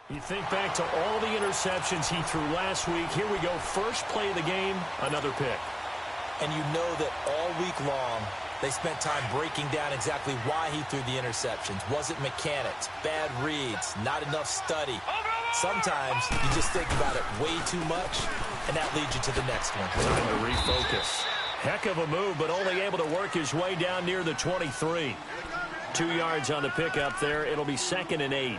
You think back to all the interceptions he threw last week. Here we go. First play of the game, another pick. And you know that all week long, they spent time breaking down exactly why he threw the interceptions. Was it mechanics, bad reads, not enough study? Sometimes you just think about it way too much, and that leads you to the next one. Time to refocus. Heck of a move, but only able to work his way down near the 23. 2 yards on the pickup there. It'll be 2nd and 8.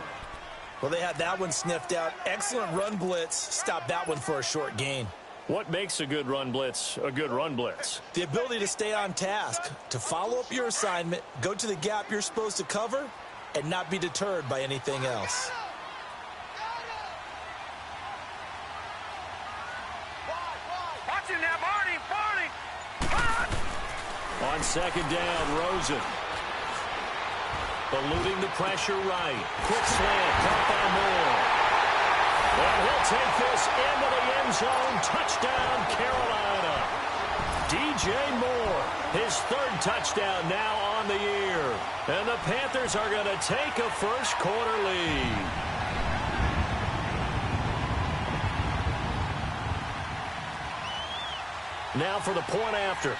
Well, they had that one sniffed out. Excellent run blitz. Stop that one for a short gain. What makes a good run blitz a good run blitz? The ability to stay on task, to follow up your assignment, go to the gap you're supposed to cover, and not be deterred by anything else. Watching that, Barney. On 2nd down, Rosen. Eluding the pressure right. Quick slant, caught by Moore. And he'll take this into the end zone. Touchdown, Carolina. DJ Moore, his 3rd touchdown now on the year. And the Panthers are going to take a first-quarter lead. Now for the point after.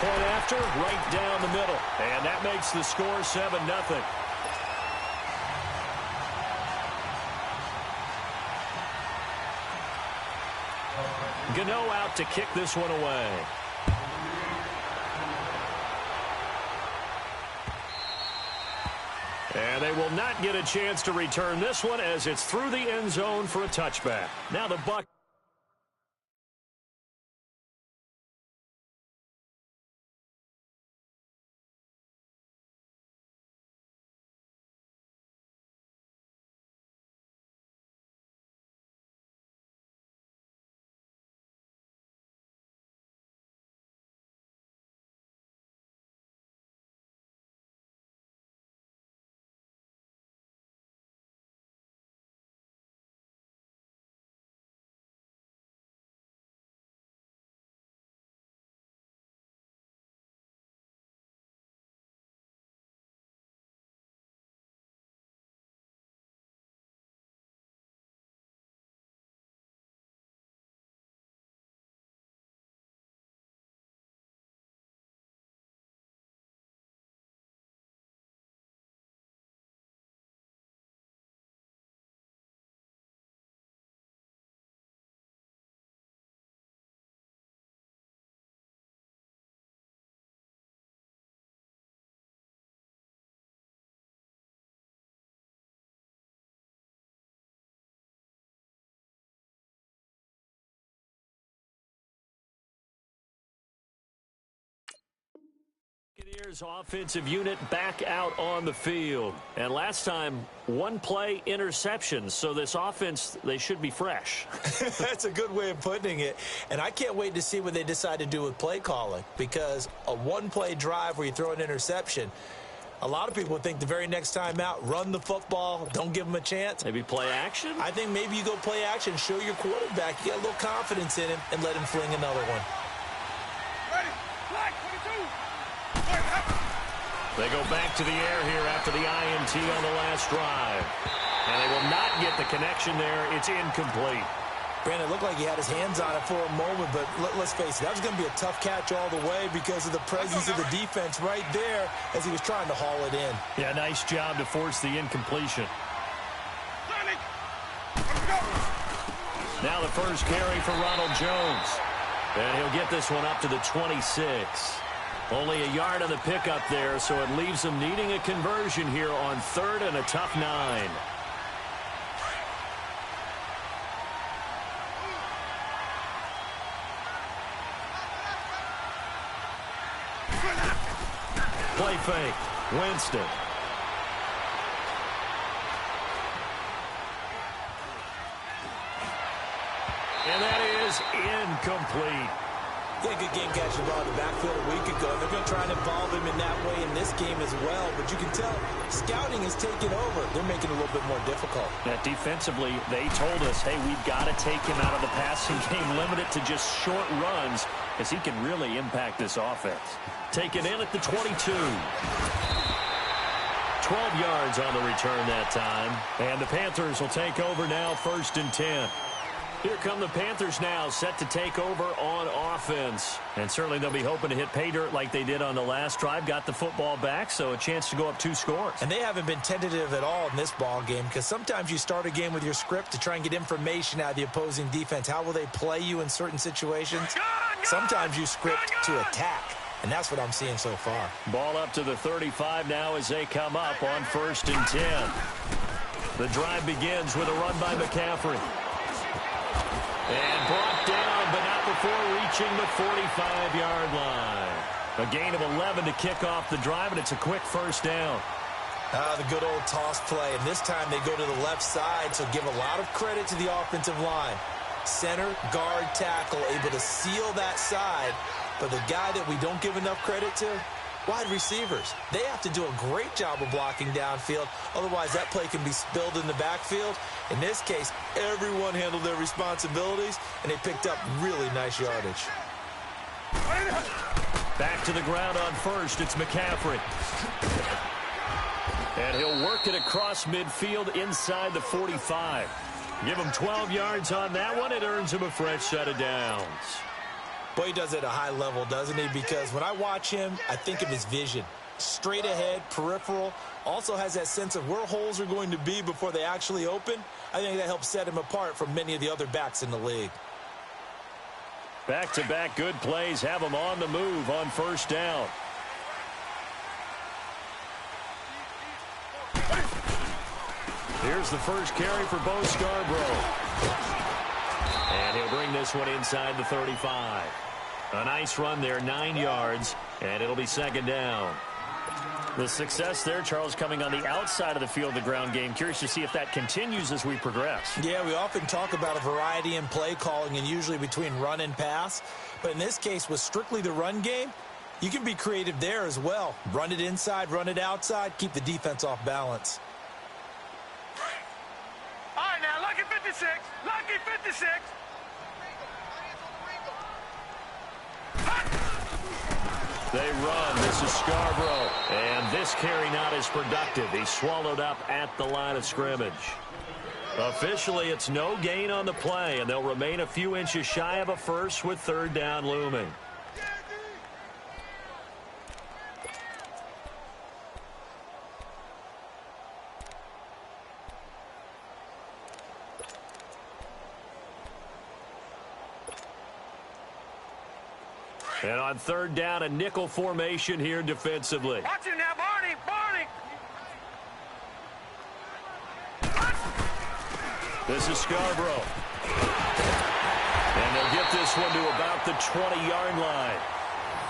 Point after, right down the middle. And that makes the score 7-0. Gano out to kick this one away. And they will not get a chance to return this one as it's through the end zone for a touchback. Now the Bucs. Buccaneers offensive unit back out on the field. And last time, 1 play interceptions. So this offense, they should be fresh. That's a good way of putting it. And I can't wait to see what they decide to do with play calling. Because a 1-play drive where you throw an interception, a lot of people think the very next time out, run the football, don't give them a chance. Maybe play action? I think maybe you go play action, show your quarterback, you get a little confidence in him, and let him fling another one. They go back to the air here after the INT on the last drive. And they will not get the connection there. It's incomplete. Brandon, it looked like he had his hands on it for a moment, but let's face it, that was going to be a tough catch all the way because of the presence of the defense right there as he was trying to haul it in. Yeah, nice job to force the incompletion. Now the first carry for Ronald Jones. And he'll get this one up to the 26. Only a yard on the pickup there, so it leaves them needing a conversion here on 3rd and a tough 9. Play fake. Winston. And that is incomplete. Yeah, good game catching ball in the backfield a week ago. They're going to try and involve him in that way in this game as well. But you can tell scouting is taking over. They're making it a little bit more difficult. Yeah, defensively, they told us, hey, we've got to take him out of the passing game, limit it to just short runs, as he can really impact this offense. Taken in at the 22. 12 yards on the return that time. And the Panthers will take over now, 1st and 10. Here come the Panthers now, set to take over on offense. And certainly they'll be hoping to hit pay dirt like they did on the last drive. Got the football back, so a chance to go up 2 scores. And they haven't been tentative at all in this ball game, because sometimes you start a game with your script to try and get information out of the opposing defense. How will they play you in certain situations? Sometimes you script to attack, and that's what I'm seeing so far. Ball up to the 35 now as they come up on 1st and 10. The drive begins with a run by McCaffrey. And brought down, but not before reaching the 45-yard line. A gain of 11 to kick off the drive, and it's a quick 1st down. The good old toss play, and this time they go to the left side, so give a lot of credit to the offensive line. Center, guard, tackle, able to seal that side, but the guy that we don't give enough credit to, wide receivers. They have to do a great job of blocking downfield. Otherwise, that play can be spilled in the backfield. In this case, everyone handled their responsibilities, and they picked up really nice yardage. Back to the ground on 1st. It's McCaffrey. And he'll work it across midfield inside the 45. Give him 12 yards on that one. It earns him a fresh set of downs. Boy, he does it at a high level, doesn't he? Because when I watch him, I think of his vision. Straight ahead, peripheral. Also has that sense of where holes are going to be before they actually open. I think that helps set him apart from many of the other backs in the league. Back-to-back good plays have him on the move on 1st down. Here's the first carry for Bo Scarborough. And he'll bring this one inside the 35. A nice run there, 9 yards, and it'll be 2nd down. The success there, Charles, coming on the outside of the field, the ground game. Curious to see if that continues as we progress. Yeah, we often talk about a variety in play calling and usually between run and pass. But in this case, with strictly the run game, you can be creative there as well. Run it inside, run it outside, keep the defense off balance. All right, now, lucky 56. Lucky 56. They run. This is Scarborough. And this carry not as productive. He's swallowed up at the line of scrimmage. Officially, it's no gain on the play, and they'll remain a few inches shy of a first with 3rd down looming. And on 3rd down, a nickel formation here defensively. Watch him now, Barney. Barney. This is Scarborough. And they'll get this one to about the 20-yard line.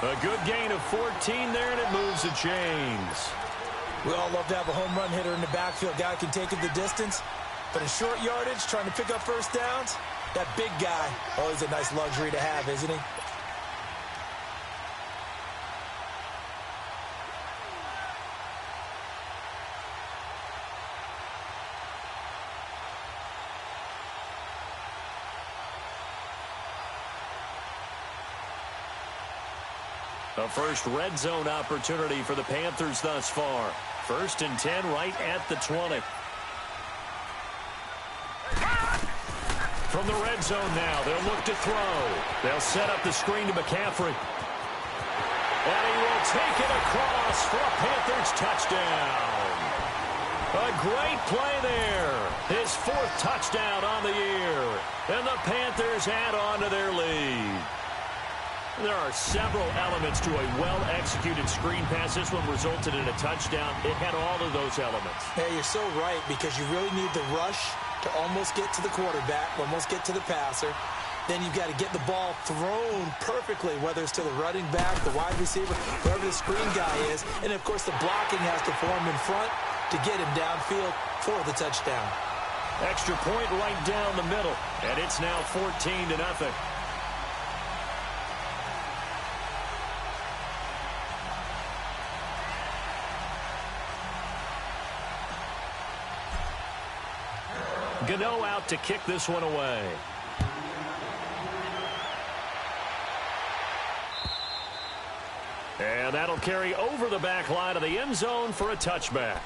A good gain of 14 there, and it moves the chains. We all love to have a home run hitter in the backfield. Guy can take it the distance. But in short yardage, trying to pick up 1st downs, that big guy, always a nice luxury to have, isn't he? A first red zone opportunity for the Panthers thus far. 1st and 10 right at the 20. From the red zone now, they'll look to throw. They'll set up the screen to McCaffrey. And he will take it across for a Panthers touchdown. A great play there. His 4th touchdown on the year. And the Panthers add on to their lead. There are several elements to a well-executed screen pass. This one resulted in a touchdown. It had all of those elements. Yeah, you're so right, because you really need the rush to almost get to the quarterback, almost get to the passer. Then you've got to get the ball thrown perfectly, whether it's to the running back, the wide receiver, wherever the screen guy is. And, of course, the blocking has to form in front to get him downfield for the touchdown. Extra point right down the middle, and it's now 14-0. Gano out to kick this one away. And that'll carry over the back line of the end zone for a touchback.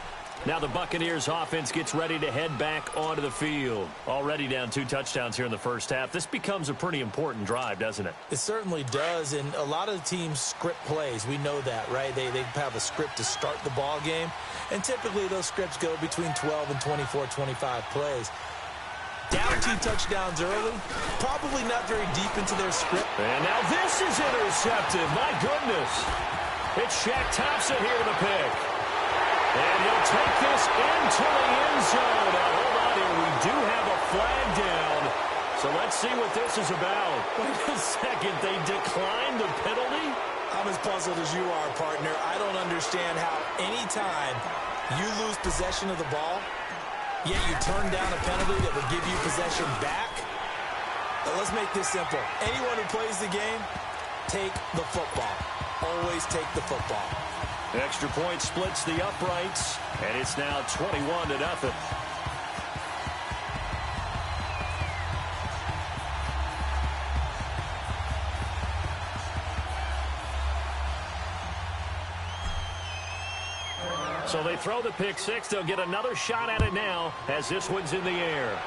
Now the Buccaneers offense gets ready to head back onto the field. Already down 2 touchdowns here in the first half. This becomes a pretty important drive, doesn't it? It certainly does, and a lot of the teams script plays. We know that, right? They have a script to start the ball game, and typically those scripts go between 12 and 24, 25 plays. Down 2 touchdowns early, probably not very deep into their script. And now this is intercepted. My goodness. It's Shaq Thompson here to the pick. And he'll take this into the end zone. Now, hold on here. We do have a flag down. So let's see what this is about. Wait a second. They declined the penalty? I'm as puzzled as you are, partner. I don't understand how any time you lose possession of the ball, yet you turn down a penalty that would give you possession back. Now, let's make this simple. Anyone who plays the game, take the football. Always take the football. Extra point splits the uprights, and it's now 21-0. So they throw the pick six. They'll get another shot at it now as this one's in the air.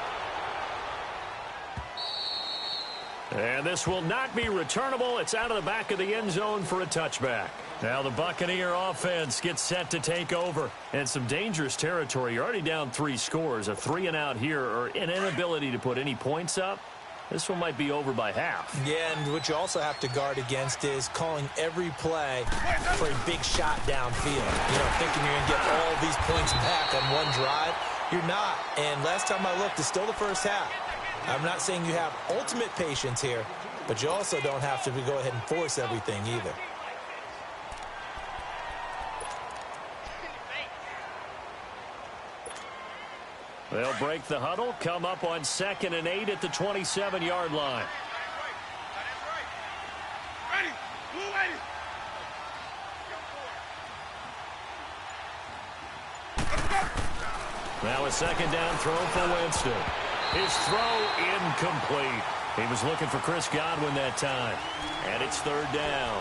And this will not be returnable. It's out of the back of the end zone for a touchback. Now the Buccaneer offense gets set to take over. And some dangerous territory. You're already down 3 scores. A 3-and-out here or an inability to put any points up. This one might be over by half. Yeah, and what you also have to guard against is calling every play for a big shot downfield. You know, thinking you're going to get all these points back on one drive. You're not. And last time I looked, it's still the first half. I'm not saying you have ultimate patience here, but you also don't have to go ahead and force everything either. They'll break the huddle, come up on 2nd and 8 at the 27-yard line. Now a 2nd down throw for Winston. His throw incomplete. He was looking for Chris Godwin that time. And it's 3rd down.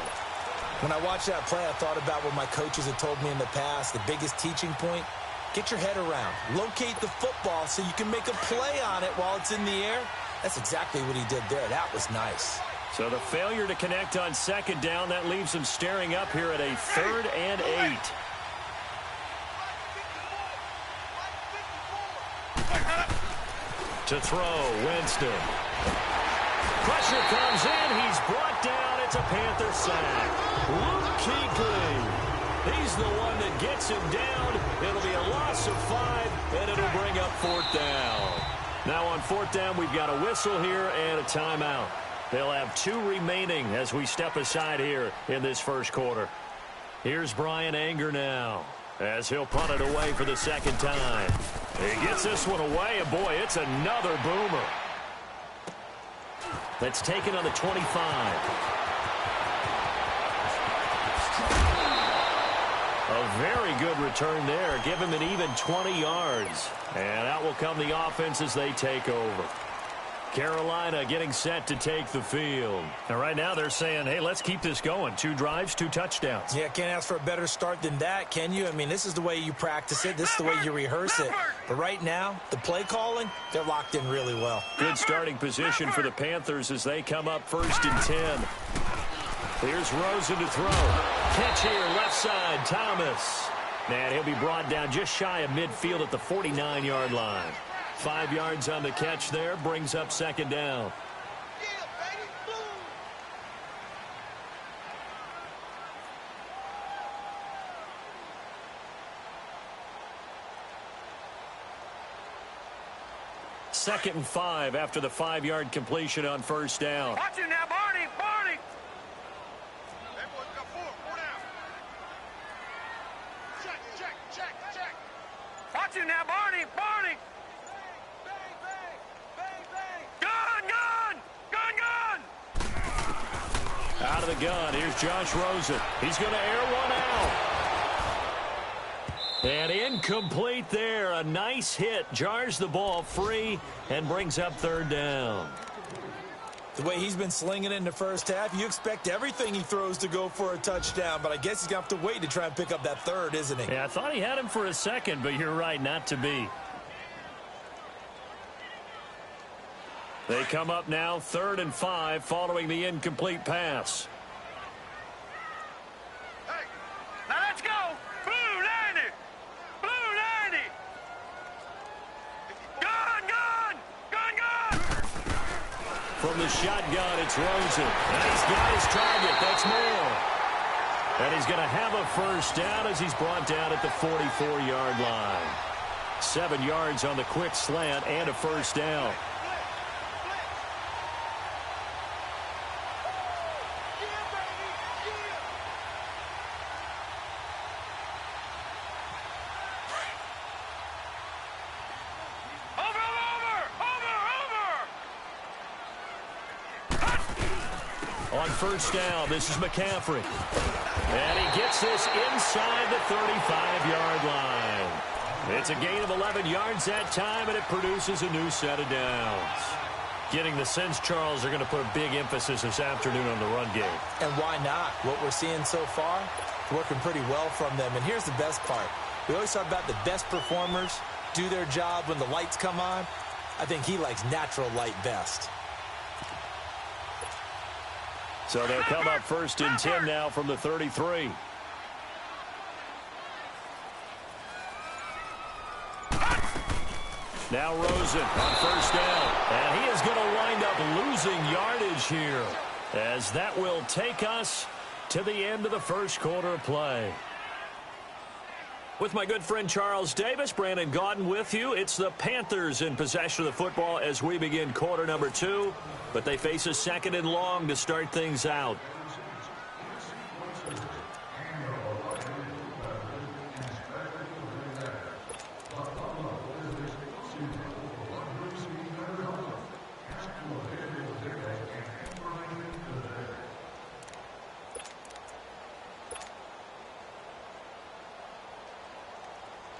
When I watched that play, I thought about what my coaches had told me in the past. The biggest teaching point, get your head around. Locate the football so you can make a play on it while it's in the air. That's exactly what he did there. That was nice. So the failure to connect on 2nd down, that leaves him staring up here at a 3rd and 8. To throw, Winston. Pressure comes in. He's brought down. It's a Panther sack. Luke Kuechly. He's the one that gets him down. It'll be a loss of 5, and it'll bring up 4th down. Now on 4th down, we've got a whistle here and a timeout. They'll have 2 remaining as we step aside here in this first quarter. Here's Brian Anger now as he'll punt it away for the 2nd time. He gets this one away, and boy, it's another boomer. That's taken on the 25. A very good return there. Give him an even 20 yards. And out will come the offense as they take over. Carolina getting set to take the field. And right now they're saying, hey, let's keep this going. 2 drives, 2 touchdowns. Yeah, can't ask for a better start than that, can you? I mean, this is the way you practice it. This is the way you rehearse it. But right now, the play calling, they're locked in really well. Good starting position for the Panthers as they come up 1st and 10. Here's Rosen to throw. Catch here, left side, Thomas. And he'll be brought down just shy of midfield at the 49-yard line. 5 yards on the catch there, brings up 2nd down. Second and 5 after the 5-yard completion on 1st down. Watch it now, Barney, Barney. Watch it now, Barney, Barney. Out of the gun, here's Josh Rosen. He's going to air one out. And incomplete there. A nice hit. Jars the ball free and brings up third down. The way he's been slinging it in the first half, you expect everything he throws to go for a touchdown, but I guess he's going to have to wait to try and pick up that third, isn't he? Yeah, I thought he had him for a second, but you're right, not to be. They come up now 3rd and 5 following the incomplete pass. Hey, now let's go. Blue 90. Blue 90. Gun, gun. Gun, gun. From the shotgun, it's Rosen. And he's got his target. That's Moore. And he's going to have a first down as he's brought down at the 44-yard line. 7 yards on the quick slant and a first down. On first down, this is McCaffrey. And he gets this inside the 35-yard line. It's a gain of 11 yards that time, and it produces a new set of downs. Getting the sense, Charles, they're going to put a big emphasis this afternoon on the run game. And why not? What we're seeing so far, working pretty well from them. And here's the best part. We always talk about the best performers do their job when the lights come on. I think he likes natural light best. So they'll come up 1st and 10 now from the 33. Now Rosen on first down. And he is going to wind up losing yardage here, as that will take us to the end of the first quarter of play. With my good friend Charles Davis, Brandon Gaudin with you. It's the Panthers in possession of the football as we begin quarter number 2. But they face a 2nd and long to start things out.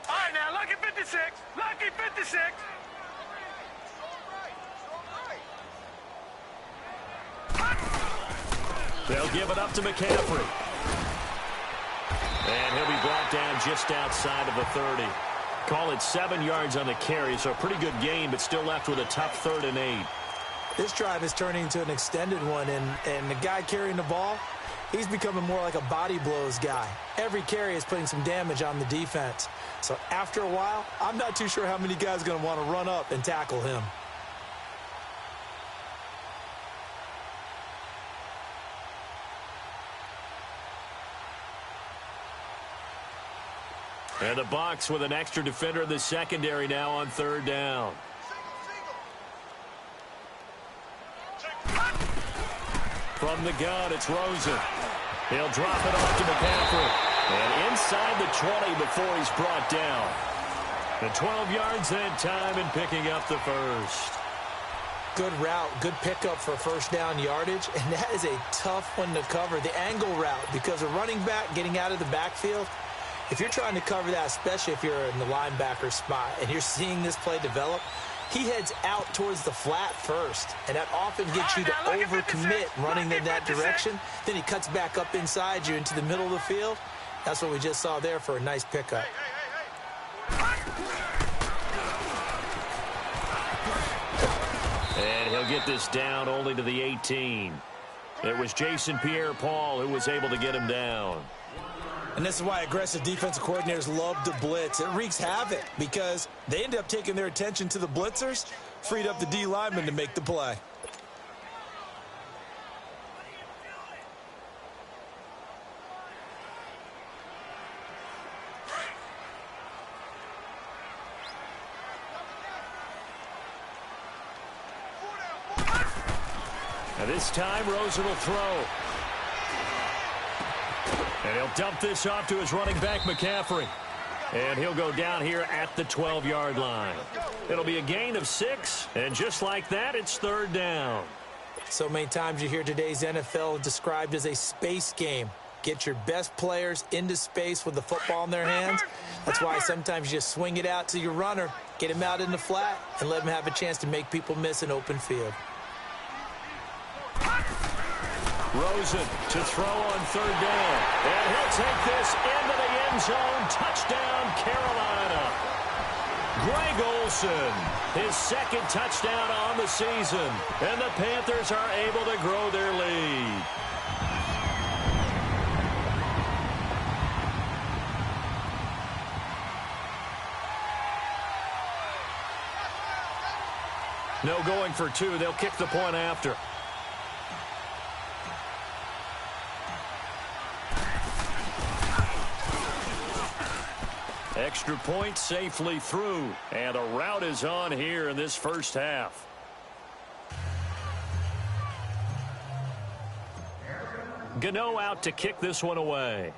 All right, now, lucky 56. Lucky 56. They'll give it up to McCaffrey. And he'll be brought down just outside of the 30. Call it 7 yards on the carry, so a pretty good gain, but still left with a tough 3rd and 8. This drive is turning into an extended one, and the guy carrying the ball, he's becoming more like a body blows guy. Every carry is putting some damage on the defense. So after a while, I'm not too sure how many guys are going to want to run up and tackle him. And the Bucs with an extra defender in the secondary now on 3rd down. From the gun, it's Rosen. He'll drop it off to McCaffrey. And inside the 20 before he's brought down. The 12 yards that time and picking up the first. Good route, good pickup for first down yardage, and that is a tough one to cover. The angle route, because a running back getting out of the backfield, if you're trying to cover that, especially if you're in the linebacker spot and you're seeing this play develop, he heads out towards the flat first, and that often gets you to overcommit running in that direction. Then he cuts back up inside you into the middle of the field. That's what we just saw there for a nice pickup. And he'll get this down only to the 18. It was Jason Pierre-Paul who was able to get him down. And this is why aggressive defensive coordinators love to blitz. It wreaks havoc because they end up taking their attention to the blitzers, freed up the D lineman to make the play. And this time, Rosen will throw. And he'll dump this off to his running back, McCaffrey. And he'll go down here at the 12-yard line. It'll be a gain of 6, and just like that, it's 3rd down. So many times you hear today's NFL described as a space game. Get your best players into space with the football in their hands. That's why sometimes you just swing it out to your runner, get him out in the flat, and let him have a chance to make people miss an open field. Rosen to throw on third down. And he'll take this into the end zone. Touchdown, Carolina. Greg Olsen, his second touchdown on the season. And the Panthers are able to grow their lead. No going for two. They'll kick the point after. Extra point safely through. And a rout is on here in this first half. Gano out to kick this one away.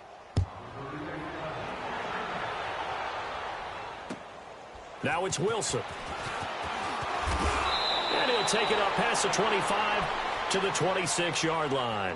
Now it's Wilson. And he'll take it up past the 25 to the 26-yard line.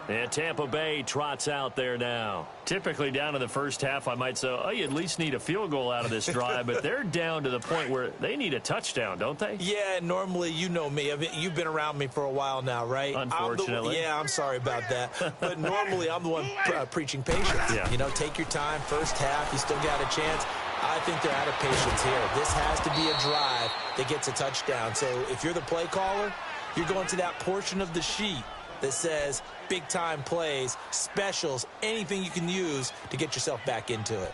And Tampa Bay trots out there now. Typically down in the first half, I might say, oh, you at least need a field goal out of this drive. But they're down to the point where they need a touchdown, don't they? Yeah, normally, you know me. I mean, you've been around me for a while now, right? Unfortunately. I'm sorry about that. But normally, I'm the one preaching patience. Yeah. You know, take your time. First half, you still got a chance. I think they're out of patience here. This has to be a drive that gets a touchdown. So if you're the play caller, you're going to that portion of the sheet that says big-time plays, specials, anything you can use to get yourself back into it.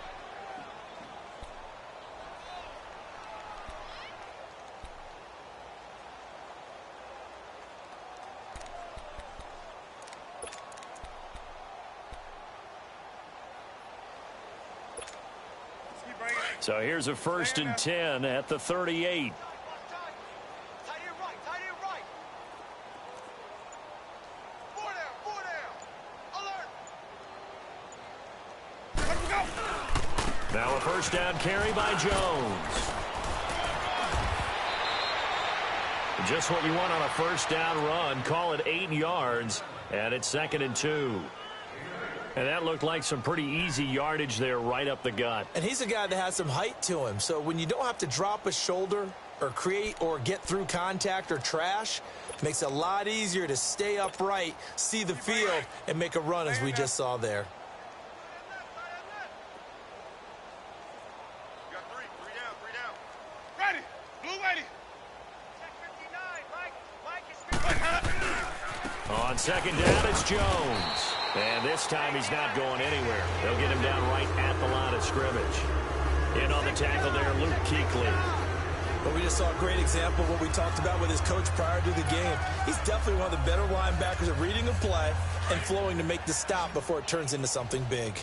So here's a 1st and 10 at the 38. Now a first down carry by Jones. Just what you want on a first down run. Call it 8 yards, and it's 2nd and 2. And that looked like some pretty easy yardage there right up the gut. And he's a guy that has some height to him. So when you don't have to drop a shoulder or create or get through contact or trash, it makes it a lot easier to stay upright, see the field, and make a run as we just saw there. On 2nd down, it's Jones. And this time he's not going anywhere. They'll get him down right at the line of scrimmage. In on the tackle there, Luke Kuechly. But we just saw a great example of what we talked about with his coach prior to the game. He's definitely one of the better linebackers at reading a play and flowing to make the stop before it turns into something big.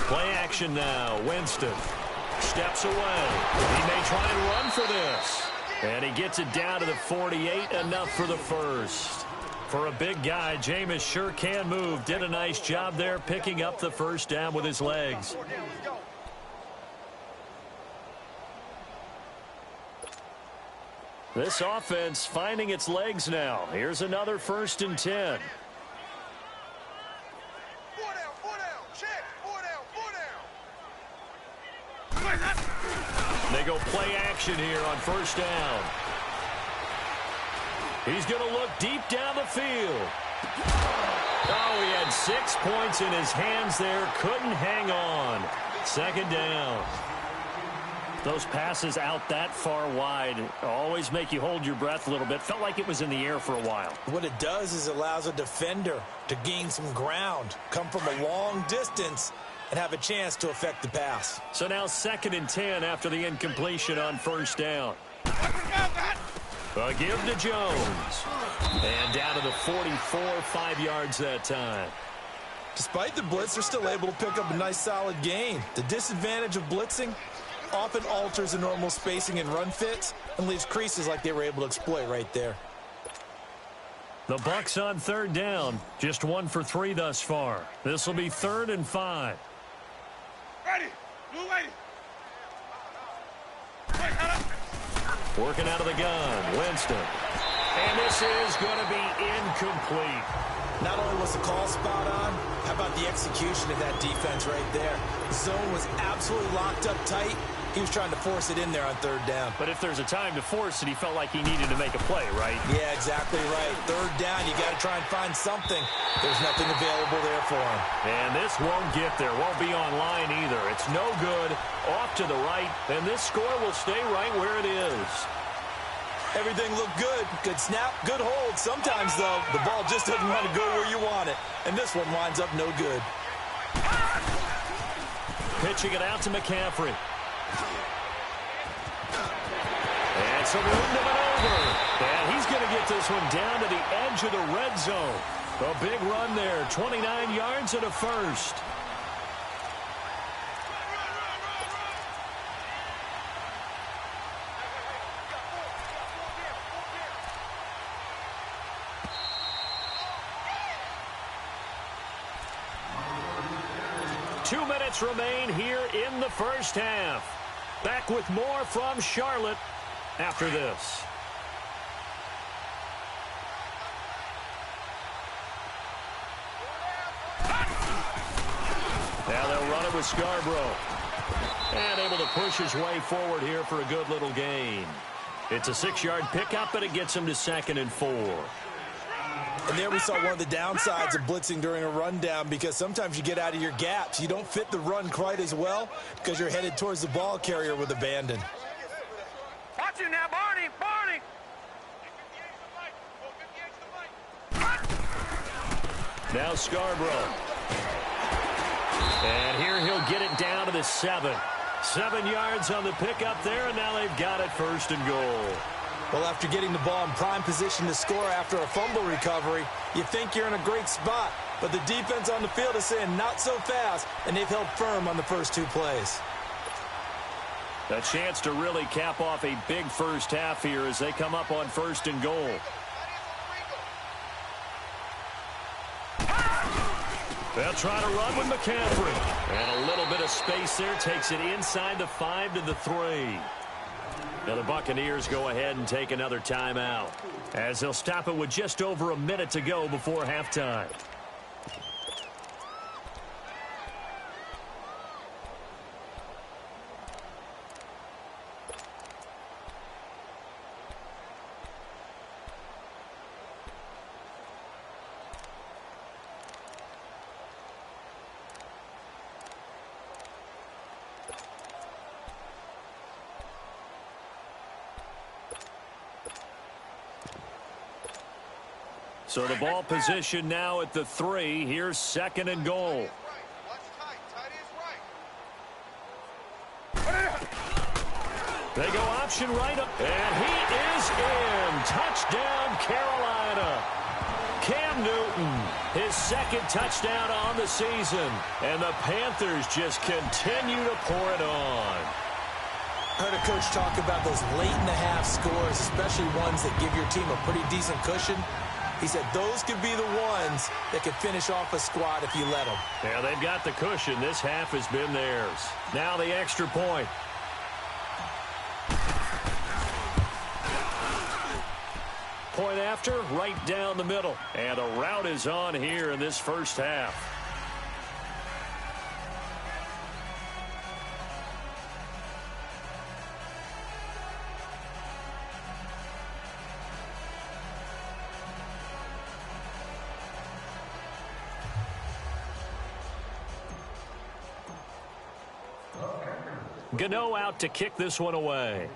Play action now. Winston steps away. He may try and run for this. And he gets it down to the 48, enough for the first. For a big guy, Jameis sure can move. Did a nice job there picking up the first down with his legs. This offense finding its legs now. Here's another 1st and 10. They go play action here on 1st down. He's going to look deep down the field. Oh, he had 6 points in his hands there. Couldn't hang on. 2nd down. Those passes out that far wide always make you hold your breath a little bit. Felt like it was in the air for a while. What it does is it allows a defender to gain some ground, come from a long distance, and have a chance to affect the pass. So now 2nd and 10 after the incompletion on 1st down. A give to Jones. And down to the 44, 5 yards that time. Despite the blitz, they're still able to pick up a nice solid gain. The disadvantage of blitzing often alters the normal spacing and run fits and leaves creases like they were able to exploit right there. The Bucs on 3rd down. Just 1 for 3 thus far. This will be 3rd and 5. Ready. Blue lady. Working out of the gun. Winston. And this is going to be incomplete. Not only was the call spot on, how about the execution of that defense right there? Zone was absolutely locked up tight. He was trying to force it in there on third down. But if there's a time to force it, he felt like he needed to make a play, right? Yeah, exactly right. Third down, you got to try and find something. There's nothing available there for him. And this won't get there. Won't be online either. It's no good. Off to the right. And this score will stay right where it is. Everything looked good. Good snap, good hold. Sometimes, though, the ball just doesn't want to go where you want it. And this one winds up no good. Pitching it out to McCaffrey. And some room to maneuver. And he's going to get this one down to the edge of the red zone. A big run there. 29 yards and a first. Two minutes remain here in the first half. Back with more from Charlotte after this. Now they'll run it with Scarborough. And able to push his way forward here for a good little gain. It's a 6-yard pickup, and it gets him to 2nd and 4. And there we saw one of the downsides of blitzing during a rundown, because sometimes you get out of your gaps. You don't fit the run quite as well because you're headed towards the ball carrier with abandon. Watch him now, Barney! Barney! Now Scarborough. And here he'll get it down to the 7. 7 yards on the pickup there, and now they've got it 1st and goal. Well, after getting the ball in prime position to score after a fumble recovery, you think you're in a great spot. But the defense on the field is saying not so fast, and they've held firm on the first 2 plays. A chance to really cap off a big first half here as they come up on 1st and goal. They'll try to run with McCaffrey. And a little bit of space there. Takes it inside the 5 to the 3. Now the Buccaneers go ahead and take another timeout, as they'll stop it with just over a minute to go before halftime. So the ball position now at the 3. Here's 2nd and goal. They go option right up. And he is in. Touchdown, Carolina. Cam Newton, his 2nd touchdown on the season. And the Panthers just continue to pour it on. Heard a coach talk about those late-in-the-half scores, especially ones that give your team a pretty decent cushion. He said those could be the ones that could finish off a squad if you let them. Yeah, they've got the cushion. This half has been theirs. Now the extra point. Point after, right down the middle. And a rout is on here in this first half. Gano out to kick this one away.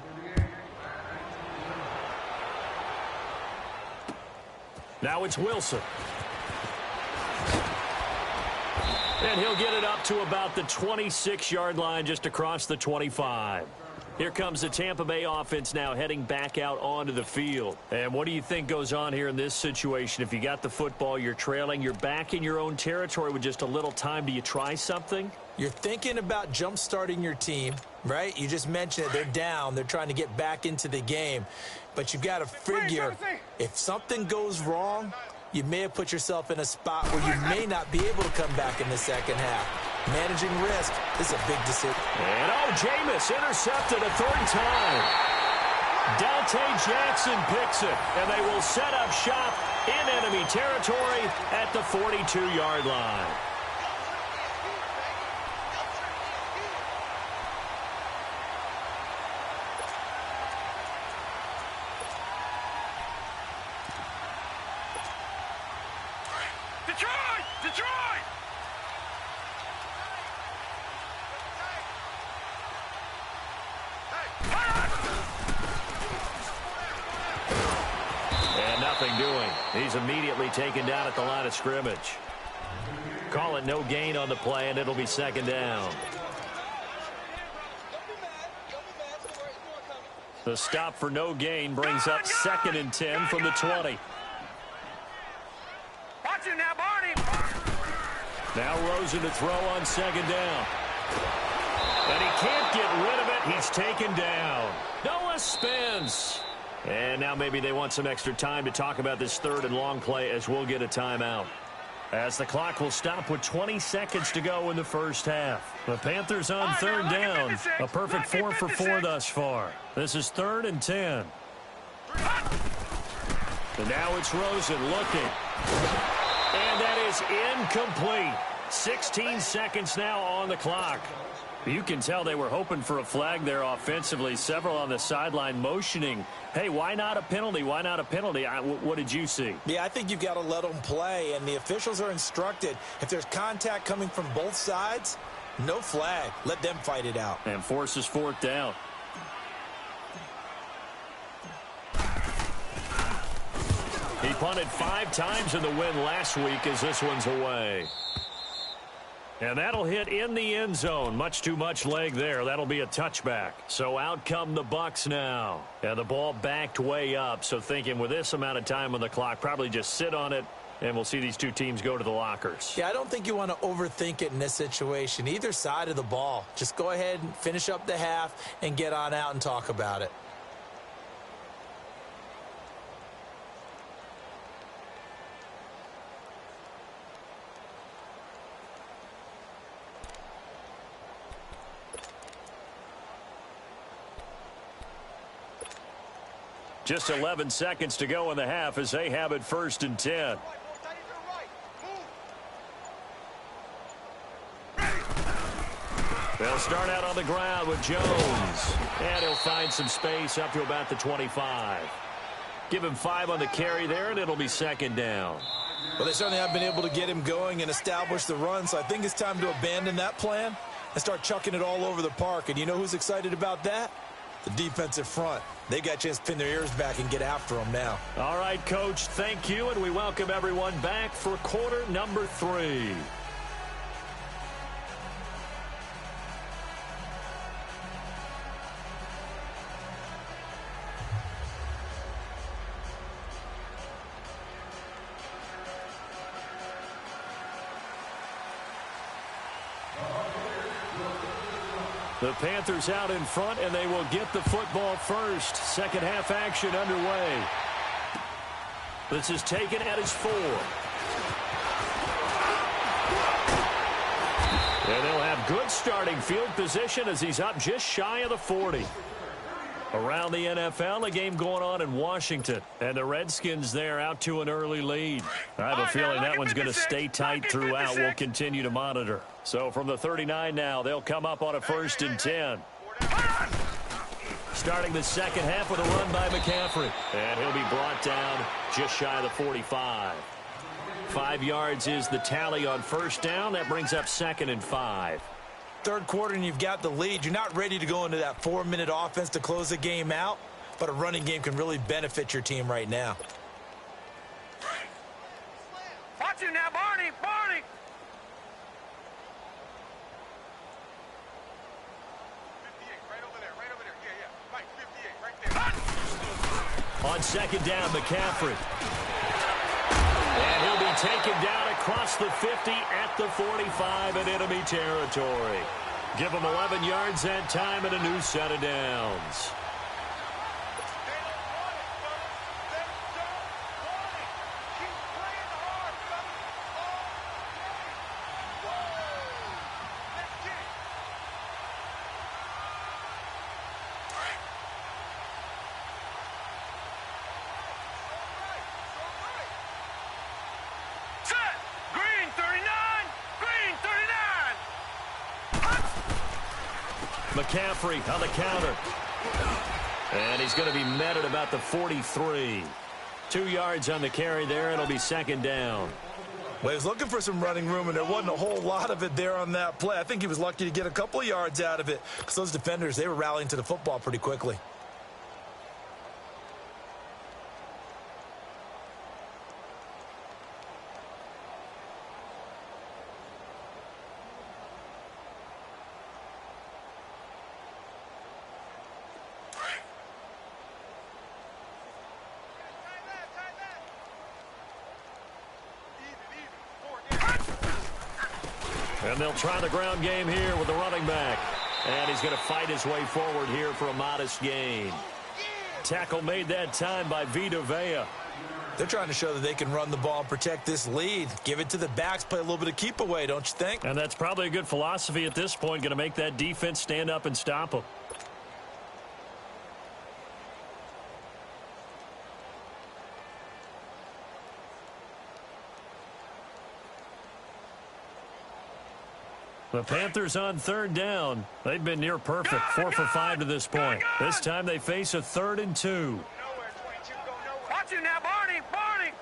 Now it's Wilson. And he'll get it up to about the 26-yard line, just across the 25. Here comes the Tampa Bay offense now heading back out onto the field. And what do you think goes on here in this situation? If you got the football, you're trailing, you're back in your own territory with just a little time. Do you try something? You're thinking about jump-starting your team, right? You just mentioned it. They're down. They're trying to get back into the game. But you've got to figure, if something goes wrong, you may have put yourself in a spot where you may not be able to come back in the second half. Managing risk is a big decision. And Jameis intercepted a 3rd time. Dante Jackson picks it, and they will set up shop in enemy territory at the 42-yard line. Detroit! Detroit! And nothing doing. He's immediately taken down at the line of scrimmage. Call it no gain on the play, and it'll be second down. The stop for no gain brings up 2nd and 10 from the 20. Watch it now, Barney! Now Rosen to throw on 2nd down. And he can't get rid of it. He's taken down. Noah Spence. And now maybe they want some extra time to talk about this 3rd and long play as we'll get a timeout. As the clock will stop with 20 seconds to go in the first half. The Panthers on 3rd down. A perfect 4 for 4 thus far. This is 3rd and 10. And now it's Rosen looking. And that is incomplete. 16 seconds now on the clock. You can tell they were hoping for a flag there offensively. Several on the sideline motioning, hey, why not a penalty? Why not a penalty? What did you see? Yeah, I think you've got to let them play, and the officials are instructed. If there's contact coming from both sides, no flag. Let them fight it out. And forces 4th down. He punted 5 times in the win last week as this one's away. And that'll hit in the end zone. Much too much leg there. That'll be a touchback. So out come the Bucs now. And the ball backed way up. So thinking with this amount of time on the clock, probably just sit on it, and we'll see these two teams go to the lockers. Yeah, I don't think you want to overthink it in this situation. Either side of the ball. Just go ahead and finish up the half and get on out and talk about it. Just 11 seconds to go in the half as they have it 1st and 10. They'll start out on the ground with Jones. And he'll find some space up to about the 25. Give him 5 on the carry there, and it'll be 2nd down. Well, they certainly have been able to get him going and establish the run, so I think it's time to abandon that plan and start chucking it all over the park. And you know who's excited about that? The defensive front. They got a chance to pin their ears back and get after them now. All right, Coach, thank you, and we welcome everyone back for quarter number 3. The Panthers out in front, and they will get the football first. Second half action underway. This is taken at his 4. And they'll have good starting field position as he's up just shy of the 40. Around the NFL, a game going on in Washington. And the Redskins there out to an early lead. I have a feeling that one's going to stay tight throughout. We'll continue to monitor. So from the 39 now, they'll come up on a 1st and 10. Starting the second half with a run by McCaffrey. And he'll be brought down just shy of the 45. 5 yards is the tally on 1st down. That brings up 2nd and 5. Third quarter and you've got the lead. You're not ready to go into that 4-minute offense to close the game out, but a running game can really benefit your team right now. Watch it now, Barney! Barney! 58, right over there. Yeah. Mike, 58, right there. On 2nd down, McCaffrey. And he'll be taken down across the 50 at the 45 in enemy territory. Give him 11 yards that time and a new set of downs. McCaffrey on the counter. And he's going to be met at about the 43. 2 yards on the carry there. It'll be second down. Well, he was looking for some running room, and there wasn't a whole lot of it there on that play. I think he was lucky to get a couple of yards out of it because those defenders, they were rallying to the football pretty quickly. And they'll try the ground game here with the running back. And he's going to fight his way forward here for a modest gain. Tackle made that time by Vita Vea. They're trying to show that they can run the ball and protect this lead. Give it to the backs, play a little bit of keep away, don't you think? And that's probably a good philosophy at this point, going to make that defense stand up and stop them. The Panthers on third down. They've been near perfect, 4 for 5 to this point. This time they face a 3rd and 2. Watch it now, Barney! Barney!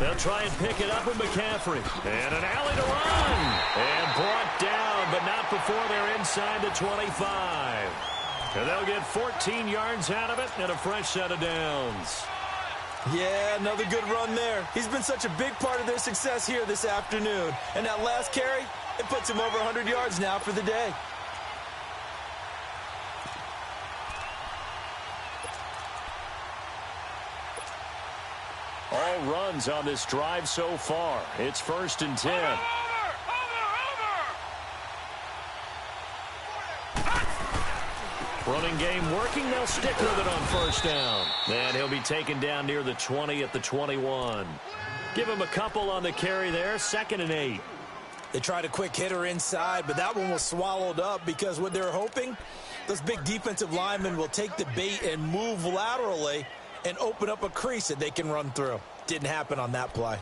They'll try and pick it up with McCaffrey. And an alley to run. And brought down, but not before they're inside the 25. And they'll get 14 yards out of it and a fresh set of downs. Yeah, another good run there. He's been such a big part of their success here this afternoon. And that last carry, it puts him over 100 yards now for the day. All runs on this drive so far. It's 1st and 10. Running game working. They'll stick with it on 1st down. And he'll be taken down near the 20 at the 21. Give him a couple on the carry there. 2nd and 8. They tried a quick hitter inside, but that one was swallowed up because what they're hoping, those big defensive linemen will take the bait and move laterally and open up a crease that they can run through. Didn't happen on that play.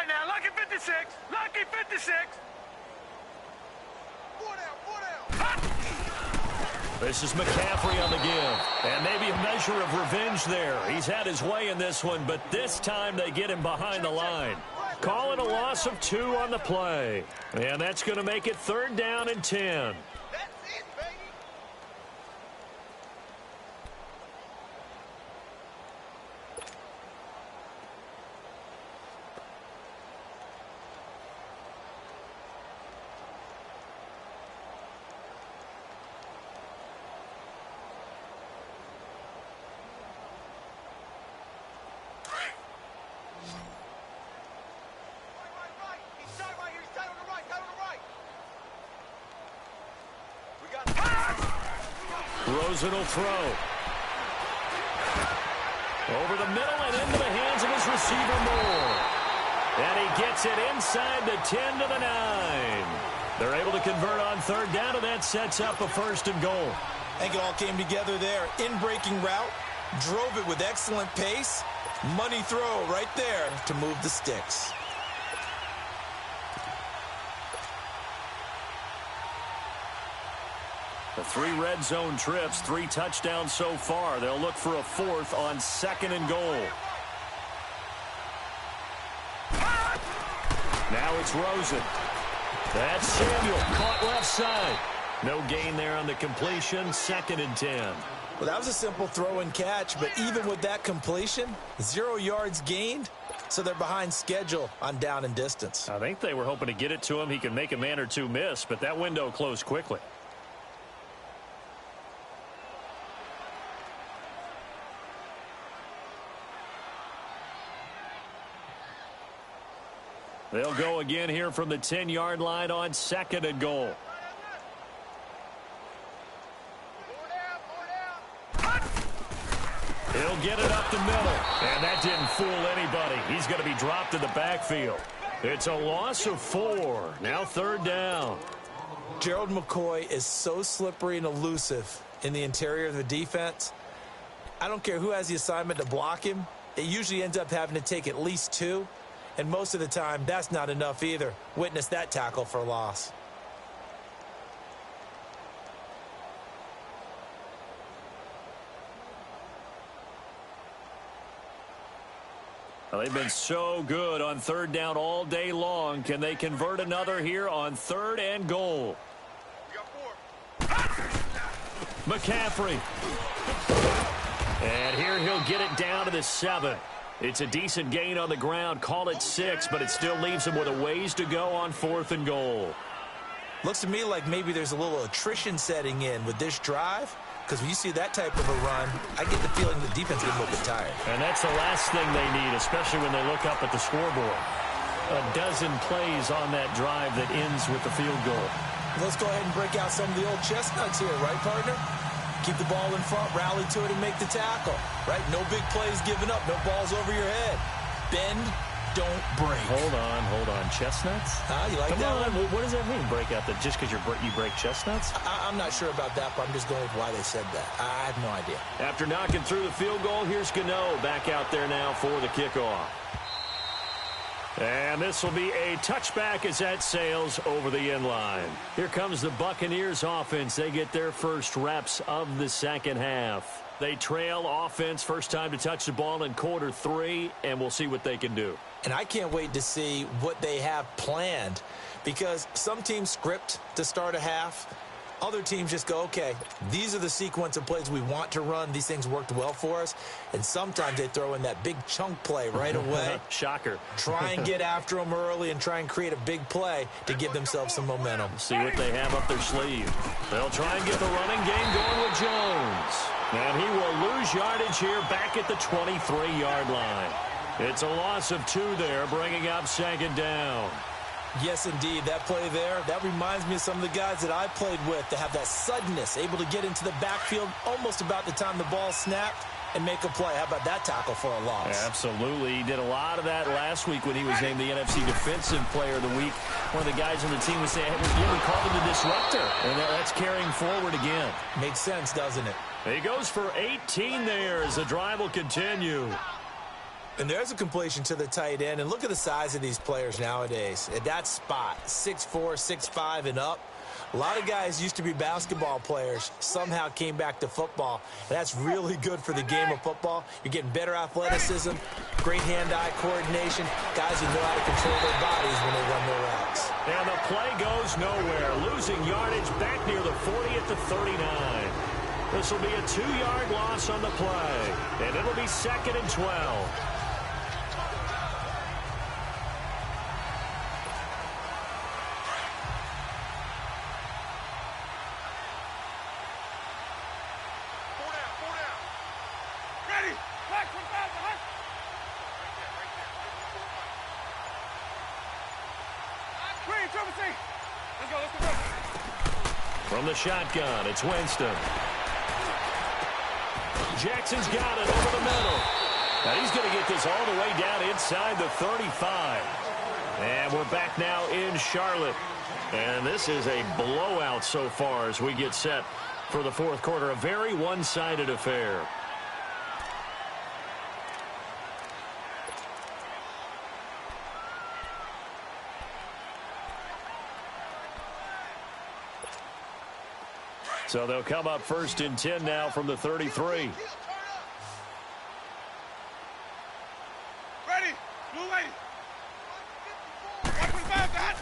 Now, lucky 56. Lucky 56. This is McCaffrey on the give. And maybe a measure of revenge there. He's had his way in this one, but this time they get him behind the line. Call it a loss of 2 on the play. And that's going to make it 3rd down and 10. Rosen will throw. Over the middle and into the hands of his receiver Moore. And he gets it inside the 10 to the 9. They're able to convert on 3rd down, and that sets up a 1st and goal. I think it all came together there. In-breaking route, drove it with excellent pace. Money throw right there to move the sticks. The 3 red zone trips, 3 touchdowns so far. They'll look for a 4th on 2nd and goal. Now it's Rosen. That's Samuel, caught left side. No gain there on the completion, 2nd and 10. Well, that was a simple throw and catch, but even with that completion, 0 yards gained, so they're behind schedule on down and distance. I think they were hoping to get it to him. He can make a man or two miss, but that window closed quickly. They'll go again here from the 10-yard line on 2nd and goal. He'll get it up up the middle. And that didn't fool anybody. He's going to be dropped in the backfield. It's a loss of 4. Now 3rd down. Gerald McCoy is so slippery and elusive in the interior of the defense. I don't care who has the assignment to block him. It usually ends up having to take at least 2. And most of the time, that's not enough either. Witness that tackle for a loss. Well, they've been so good on 3rd down all day long. Can they convert another here on 3rd and goal? McCaffrey. And here he'll get it down to the 7. It's a decent gain on the ground. Call it 6, but it still leaves him with a ways to go on 4th and goal. Looks to me like maybe there's a little attrition setting in with this drive. Because when you see that type of a run, I get the feeling the defense is a little bit tired. And that's the last thing they need, especially when they look up at the scoreboard. A dozen plays on that drive that ends with the field goal. Let's go ahead and break out some of the old chestnuts here, right, partner? Keep the ball in front, rally to it, and make the tackle, right? No big plays given up, no balls over your head. Bend, don't break. Hold on. Chestnuts? You like that one? What does that mean, break out? That just because you break chestnuts? I'm not sure about that, but I'm just going with why they said that. I have no idea. After knocking through the field goal, here's Gano back out there now for the kickoff. And this will be a touchback as that sails over the end line. Here comes the Buccaneers offense. They get their first reps of the second half. They trail offense first time to touch the ball in quarter 3, and we'll see what they can do. And I can't wait to see what they have planned, because some teams script to start a half. Other teams just go, okay, these are the sequence of plays we want to run. These things worked well for us. And sometimes they throw in that big chunk play right away. Shocker. Try and get after them early and try and create a big play to give themselves some momentum. See what they have up their sleeve. They'll try and get the running game going with Jones. And he will lose yardage here back at the 23-yard line. It's a loss of 2 there, bringing up 2nd down. Yes, indeed. That play there, that reminds me of some of the guys that I played with that have that suddenness, able to get into the backfield almost about the time the ball snapped and make a play. How about that tackle for a loss? Absolutely. He did a lot of that last week when he was named the NFC Defensive Player of the Week. One of the guys on the team was saying, we called him the disruptor. And that's carrying forward again. Makes sense, doesn't it? He goes for 18 there as the drive will continue. And there's a completion to the tight end. And look at the size of these players nowadays. At that spot, 6'4", 6'5", and up. A lot of guys used to be basketball players, somehow came back to football. And that's really good for the game of football. You're getting better athleticism, great hand-eye coordination, guys who know how to control their bodies when they run their routes. And the play goes nowhere, losing yardage back near the 40 at the 39. This will be a 2-yard loss on the play, and it'll be 2nd and 12. From the shotgun, it's Winston. Jackson's got it over the middle. Now he's going to get this all the way down inside the 35. And we're back now in Charlotte. And this is a blowout so far as we get set for the 4th quarter. A very one-sided affair. So they'll come up 1st and 10 now from the 33. Ready. Blue lady. 125, got.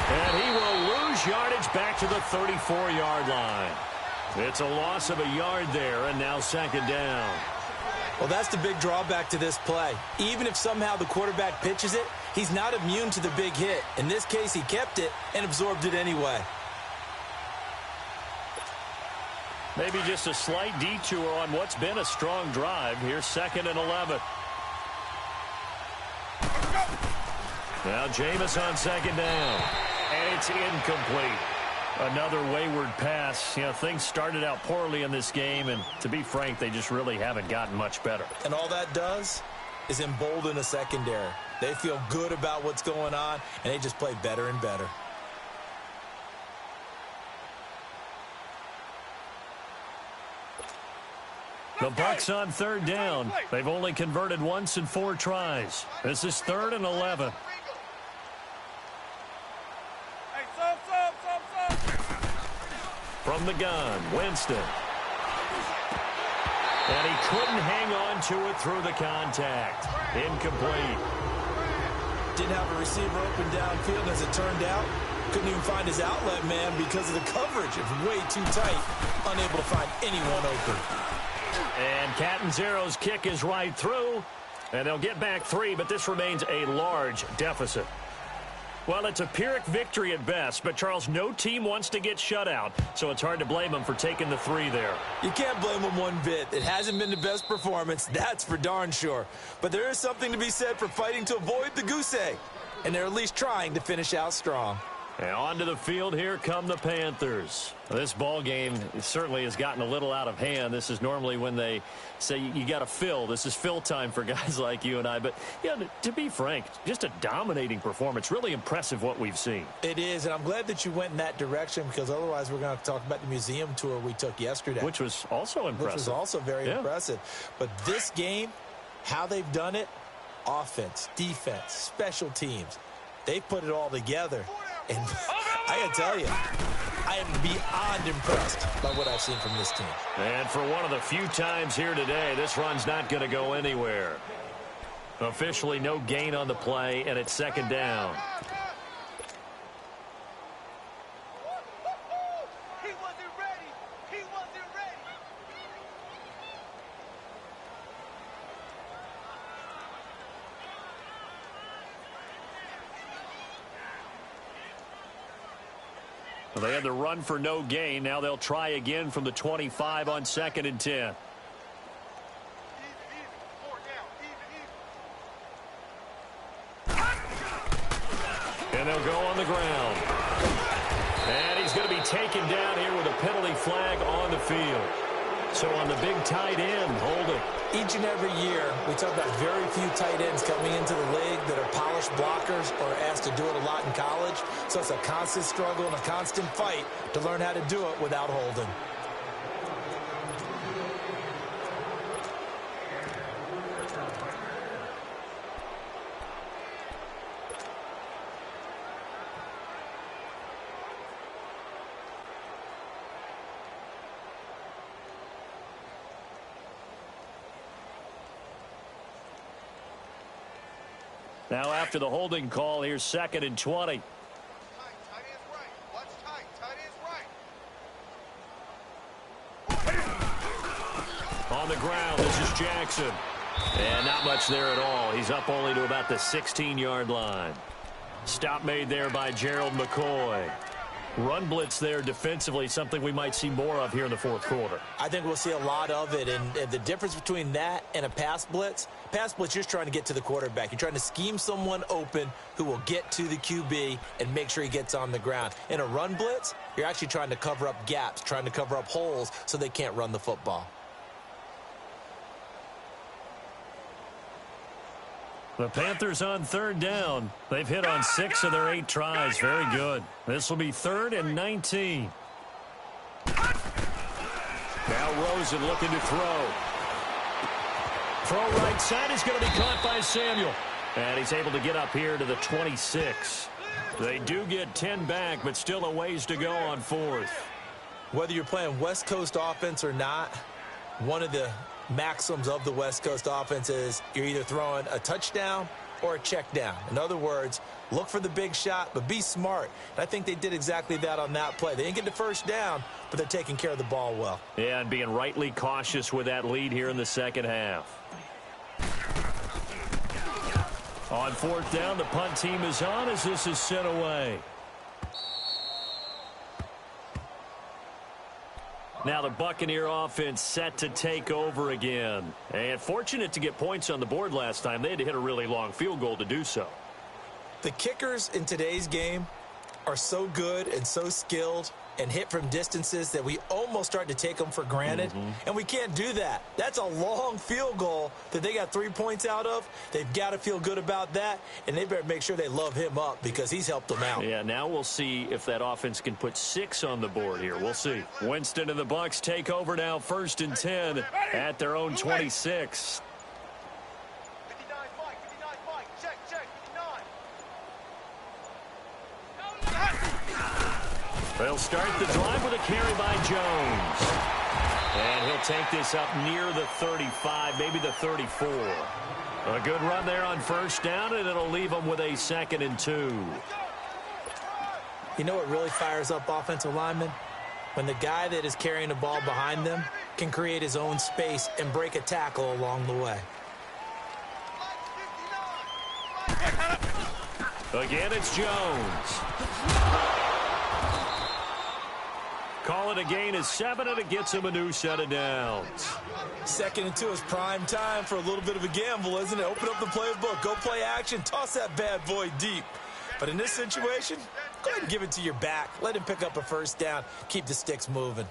And he will lose yardage back to the 34-yard line. It's a loss of a yard there, and now 2nd down. Well, that's the big drawback to this play. Even if somehow the quarterback pitches it, he's not immune to the big hit. In this case, he kept it and absorbed it anyway. Maybe just a slight detour on what's been a strong drive. Here's 2nd and 11. Now Jameis on 2nd down. And it's incomplete. Another wayward pass. You know, things started out poorly in this game, and to be frank, they just really haven't gotten much better. And all that does is embolden a secondary. They feel good about what's going on, and they just play better and better. The Bucs on third down. They've only converted once in 4 tries. This is 3rd and 11. From the gun, Winston. And he couldn't hang on to it through the contact. Incomplete. Didn't have a receiver open downfield, as it turned out. Couldn't even find his outlet man because of the coverage. It was way too tight. Unable to find anyone open. And Catanzaro's kick is right through. And they'll get back 3, but this remains a large deficit. Well, it's a Pyrrhic victory at best, but, Charles, no team wants to get shut out, so it's hard to blame them for taking the 3 there. You can't blame them one bit. It hasn't been the best performance, that's for darn sure. But there is something to be said for fighting to avoid the goose egg, and they're at least trying to finish out strong. And onto the field, here come the Panthers. This ball game certainly has gotten a little out of hand. This is normally when they say you got to fill. This is fill time for guys like you and I. But, yeah, to be frank, just a dominating performance. Really impressive what we've seen. It is, and I'm glad that you went in that direction, because otherwise we're going to talk about the museum tour we took yesterday. Which was also impressive. Which was also very impressive. But this game, how they've done it, offense, defense, special teams, they put it all together. And I got to tell you, I am beyond impressed by what I've seen from this team. And for one of the few times here today, this run's not going to go anywhere. Officially no gain on the play, and it's 2nd down. Well, they had the run for no gain. Now they'll try again from the 25 on 2nd and 10. And they'll go on the ground. And he's going to be taken down here with a penalty flag on the field. So on the big tight end, holding. Each and every year, we talk about very few tight ends coming into the league that are polished blockers or asked to do it a lot in college. So it's a constant struggle and a constant fight to learn how to do it without holding. Now after the holding call, here's 2nd and 20. On the ground, this is Jackson. And not much there at all. He's up only to about the 16-yard line. Stop made there by Gerald McCoy. Run blitz there defensively, something we might see more of here in the 4th quarter. I think we'll see a lot of it, and the difference between that and a pass blitz, you're just trying to get to the quarterback. You're trying to scheme someone open who will get to the QB and make sure he gets on the ground. In a run blitz, you're actually trying to cover up gaps, trying to cover up holes so they can't run the football. The Panthers on 3rd down. They've hit on 6 of their 8 tries. Very good. This will be 3rd and 19. Now Rosen looking to throw. Throw right side is going to be caught by Samuel. And he's able to get up here to the 26. They do get 10 back, but still a ways to go on 4th. Whether you're playing West Coast offense or not, one of the maxims of the West Coast offense is you're either throwing a touchdown or a check down. In other words, look for the big shot, but be smart. And I think they did exactly that on that play. They didn't get the first down, but they're taking care of the ball well. Yeah, and being rightly cautious with that lead here in the 2nd half. On 4th down, the punt team is on as this is sent away. Now the Buccaneer offense set to take over again. And fortunate to get points on the board last time. They had to hit a really long field goal to do so. The kickers in today's game are so good and so skilled, and hit from distances that we almost start to take them for granted, and we can't do that. That's a long field goal that they got 3 points out of. They've got to feel good about that, and they better make sure they love him up because he's helped them out. Yeah, now we'll see if that offense can put 6 on the board here. We'll see. Winston and the Bucs take over now, 1st and 10 at their own 26. They'll start the drive with a carry by Jones. And he'll take this up near the 35, maybe the 34. A good run there on 1st down, and it'll leave them with a 2nd and 2. You know what really fires up offensive linemen? When the guy that is carrying the ball behind them can create his own space and break a tackle along the way. Again, it's Jones. Call it a gain of 7, and it gets him a new set of downs. 2nd and 2 is prime time for a little bit of a gamble, isn't it? Open up the playbook, go play action, toss that bad boy deep. But in this situation, go ahead and give it to your back. Let him pick up a 1st down, keep the sticks moving.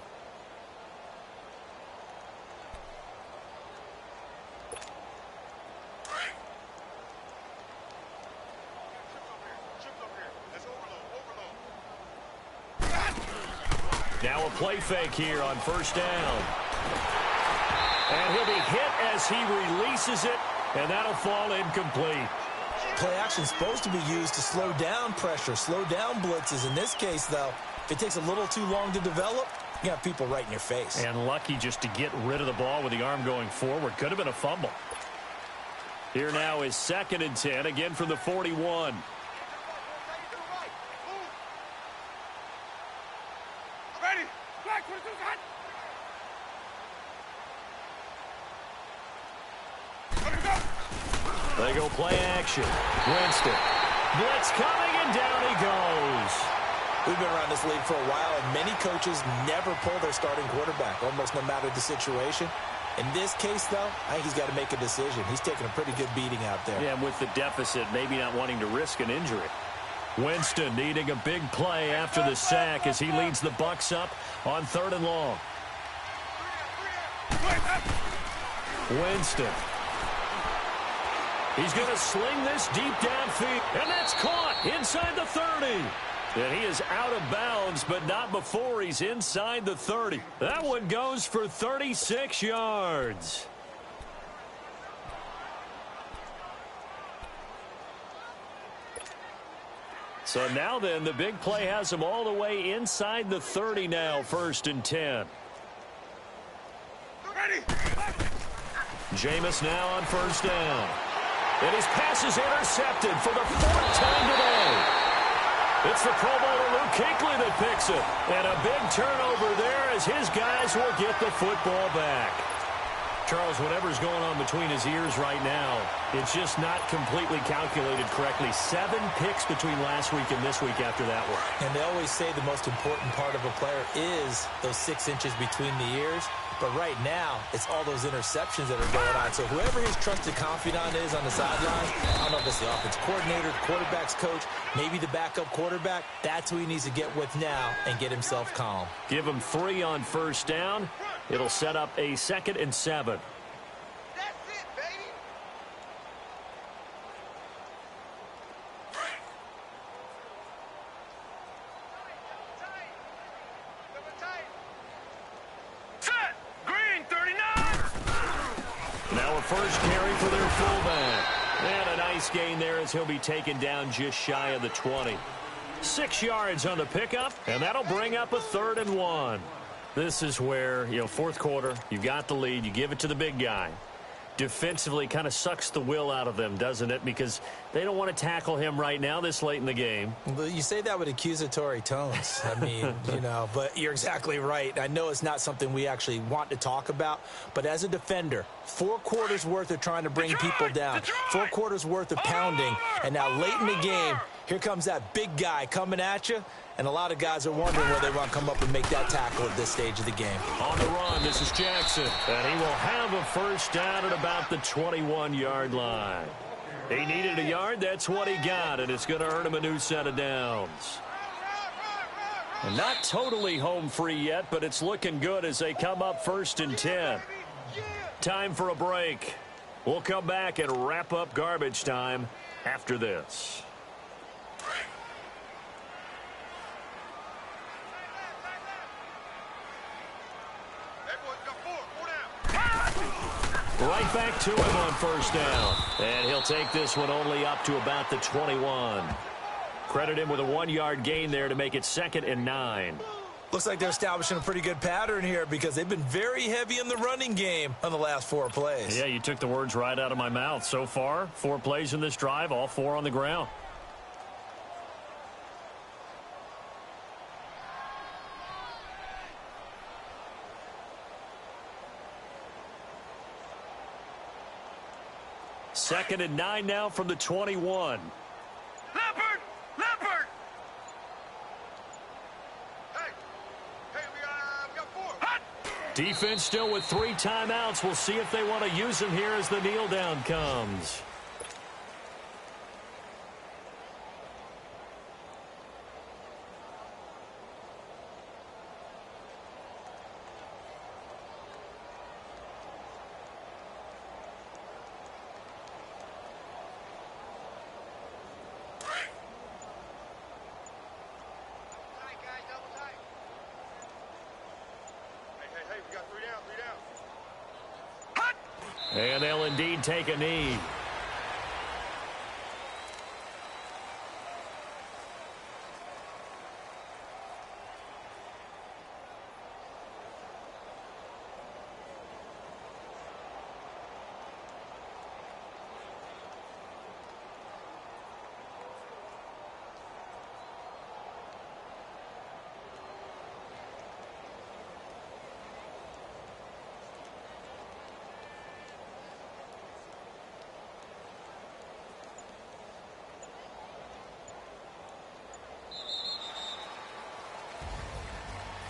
Now a play fake here on 1st down. And he'll be hit as he releases it, and that'll fall incomplete. Play action is supposed to be used to slow down pressure, slow down blitzes. In this case, though, if it takes a little too long to develop, you got people right in your face. And lucky just to get rid of the ball with the arm going forward. Could have been a fumble. Here now is 2nd and 10, again from the 41. They go play action. Winston. Blitz coming, and down he goes. We've been around this league for a while, and many coaches never pull their starting quarterback, almost no matter the situation. In this case, though, I think he's got to make a decision. He's taking a pretty good beating out there. Yeah, and with the deficit, maybe not wanting to risk an injury. Winston needing a big play after the sack as he leads the Bucs up on 3rd and long. Winston. He's going to sling this deep downfield, and that's caught inside the 30. And he is out of bounds, but not before he's inside the 30. That one goes for 36 yards. So now then, the big play has him all the way inside the 30 now, 1st and 10. Jameis now on 1st down. And his pass is intercepted for the 4th time today. It's the Pro Bowler Luke Kuechly that picks it. And a big turnover there as his guys will get the football back. Charles, whatever's going on between his ears right now, it's just not completely calculated correctly. 7 picks between last week and this week after that one. And they always say the most important part of a player is those 6 inches between the ears. But right now, it's all those interceptions that are going on. So whoever his trusted confidant is on the sideline, I don't know if it's the offense coordinator, the quarterback's coach, maybe the backup quarterback, that's who he needs to get with now and get himself calm. Give him 3 on 1st down. It'll set up a 2nd and 7. That's it, baby. Set. Green 39. Now a first carry for their fullback. And a nice gain there as he'll be taken down just shy of the 20. 6 yards on the pickup, and that'll bring up a 3rd and 1. This is where, 4th quarter, you got the lead, you give it to the big guy. Defensively kind of sucks the will out of them, doesn't it? Because they don't want to tackle him right now this late in the game. Well, you say that with accusatory tones. I mean, but you're exactly right. I know it's not something we actually want to talk about, but as a defender, 4 quarters worth of trying to bring people down, 4 quarters worth of pounding, and now late in the game, here comes that big guy coming at you, and a lot of guys are wondering whether they want to come up and make that tackle at this stage of the game. On the run, this is Jackson, and he will have a first down at about the 21-yard line. He needed a yard, that's what he got, and it's going to earn him a new set of downs. And not totally home free yet, but it's looking good as they come up 1st and 10. Time for a break. We'll come back and wrap up garbage time after this. Right back to him on 1st down. And he'll take this one only up to about the 21. Credit him with a 1-yard gain there to make it 2nd and 9. Looks like they're establishing a pretty good pattern here because they've been very heavy in the running game on the last 4 plays. Yeah, you took the words right out of my mouth. So far, 4 plays in this drive, all 4 on the ground. Second and 9 now from the 21. Leopard! Leopard! Hey, we got 4. Hot! Defense still with 3 timeouts. We'll see if they want to use them here as the kneel down comes. And they'll indeed take a knee.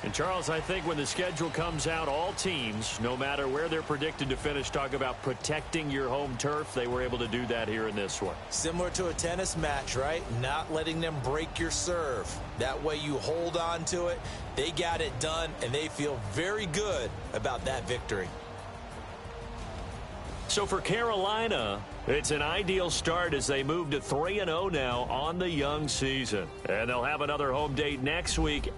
And Charles, I think when the schedule comes out, all teams, no matter where they're predicted to finish, talk about protecting your home turf. They were able to do that here in this one. Similar to a tennis match, right? Not letting them break your serve. That way you hold on to it. They got it done, and they feel very good about that victory. So for Carolina, it's an ideal start as they move to 3-0 now on the young season. And they'll have another home date next week